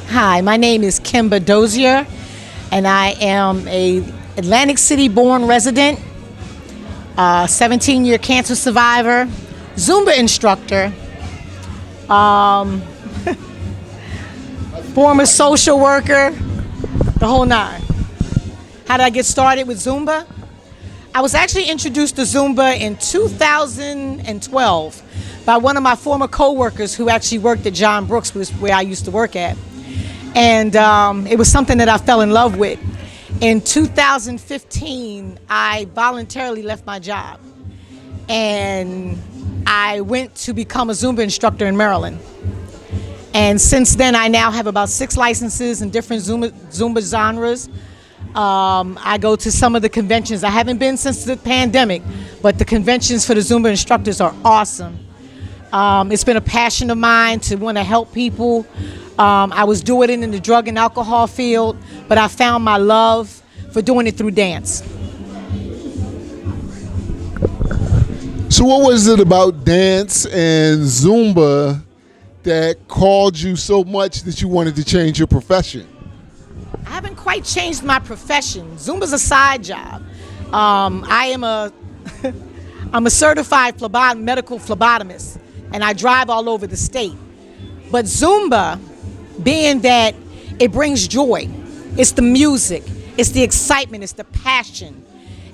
Hi, my name is Kymba Dozier, and I am a Atlantic City-born resident, 17-year cancer survivor, Zumba instructor, former social worker, the whole nine. How did I get started with Zumba? I was actually introduced to Zumba in 2012 by one of my former co-workers who actually worked at John Brooks, where I used to work at. And it was something that I fell in love with. In 2015, I voluntarily left my job and I went to become a Zumba instructor in Maryland. And since then, I now have about 6 licenses in different Zumba genres. I go to some of the conventions. I haven't been since the pandemic, but the conventions for the Zumba instructors are awesome. It's been a passion of mine to want to help people. I was doing it in the drug and alcohol field, but I found my love for doing it through dance. So what was it about dance and Zumba that called you so much that you wanted to change your profession? I haven't quite changed my profession. Zumba's a side job. I'm a certified medical phlebotomist, and I drive all over the state. But Zumba, being that it brings joy, it's the music, it's the excitement, it's the passion,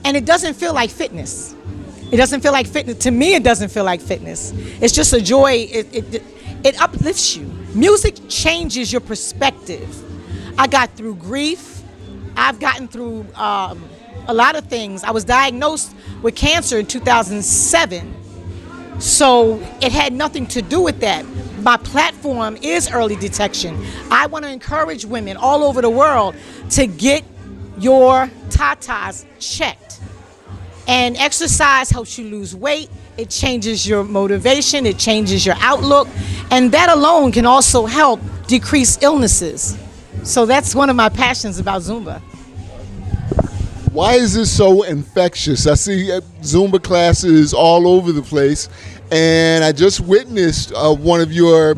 and it doesn't feel like fitness. It doesn't feel like fitness. To me, it doesn't feel like fitness. It's just a joy. It uplifts you. Music changes your perspective. I got through grief. I've gotten through a lot of things. I was diagnosed with cancer in 2007. So it had nothing to do with that. My platform is early detection. I want to encourage women all over the world to get your tatas checked. And exercise helps you lose weight. It changes your motivation. It changes your outlook. And that alone can also help decrease illnesses. So that's one of my passions about Zumba. Why is this so infectious? I see Zumba classes all over the place, and I just witnessed one of your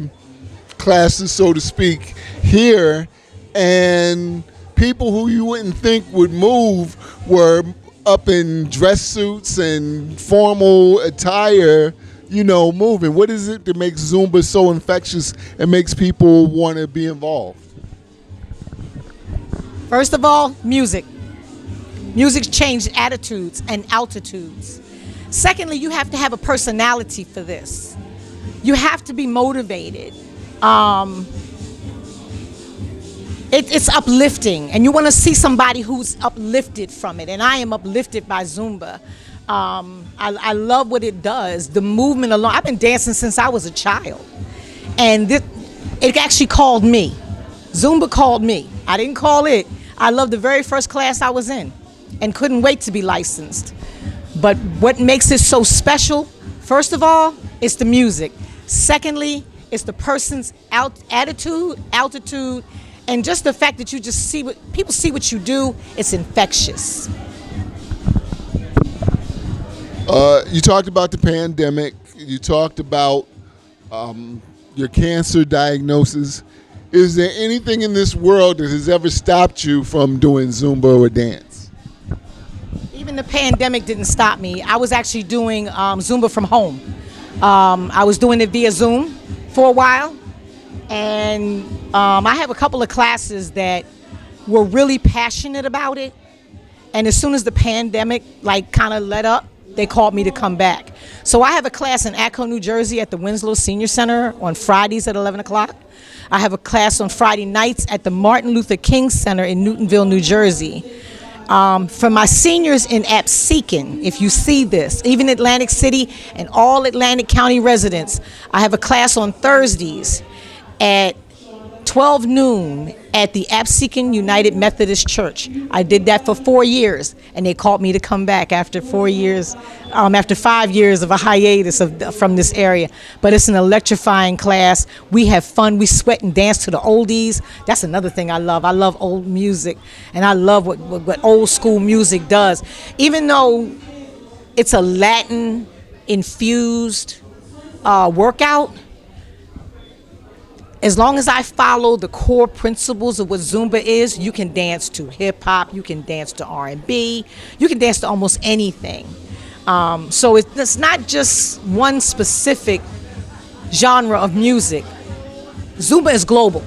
classes, so to speak, here, and people who you wouldn't think would move were up in dress suits and formal attire, moving. What is it that makes Zumba so infectious and makes people want to be involved? First of all, music. Music's changed attitudes and altitudes. Secondly, you have to have a personality for this. You have to be motivated. It's uplifting, and you want to see somebody who's uplifted from it, and I am uplifted by Zumba. I love what it does, the movement alone. I've been dancing since I was a child, and it actually called me. Zumba called me. I didn't call it. I loved the very first class I was in and couldn't wait to be licensed. But what makes it so special, first of all, it's the music. Secondly, it's the person's attitude, altitude, and just the fact that you just see people see what you do. It's infectious. You talked about the pandemic. You talked about your cancer diagnosis. Is there anything in this world that has ever stopped you from doing Zumba or dance? Even the pandemic didn't stop me. I was actually doing Zumba from home. I was doing it via Zoom for a while. And I have a couple of classes that were really passionate about it. And as soon as the pandemic kind of let up, they called me to come back. So I have a class in Akron, New Jersey at the Winslow Senior Center on Fridays at 11 o'clock. I have a class on Friday nights at the Martin Luther King Center in Newtonville, New Jersey. For my seniors in Absecon, if you see this, even Atlantic City and all Atlantic County residents, I have a class on Thursdays at 12 noon at the Absecon United Methodist Church. I did that for 4 years, and they called me to come back after 4 years, after 5 years of a hiatus from this area. But it's an electrifying class. We have fun. We sweat and dance to the oldies. That's another thing I love. I love old music, and I love what old school music does. Even though it's a Latin infused workout, as long as I follow the core principles of what Zumba is, you can dance to hip hop, you can dance to R&B, you can dance to almost anything. So it's not just one specific genre of music. Zumba is global.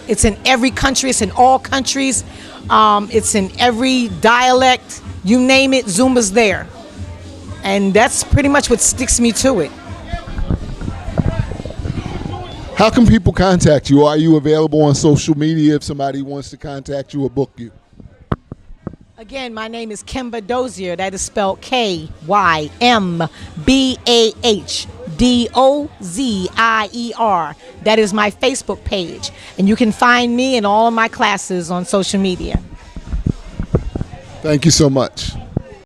It's in every country, it's in all countries, it's in every dialect, you name it, Zumba's there. And that's pretty much what sticks me to it. How can people contact you? Are you available on social media if somebody wants to contact you or book you? Again, my name is Kymba Dozier. That is spelled Kymbadozier. That is my Facebook page. And you can find me in all of my classes on social media. Thank you so much.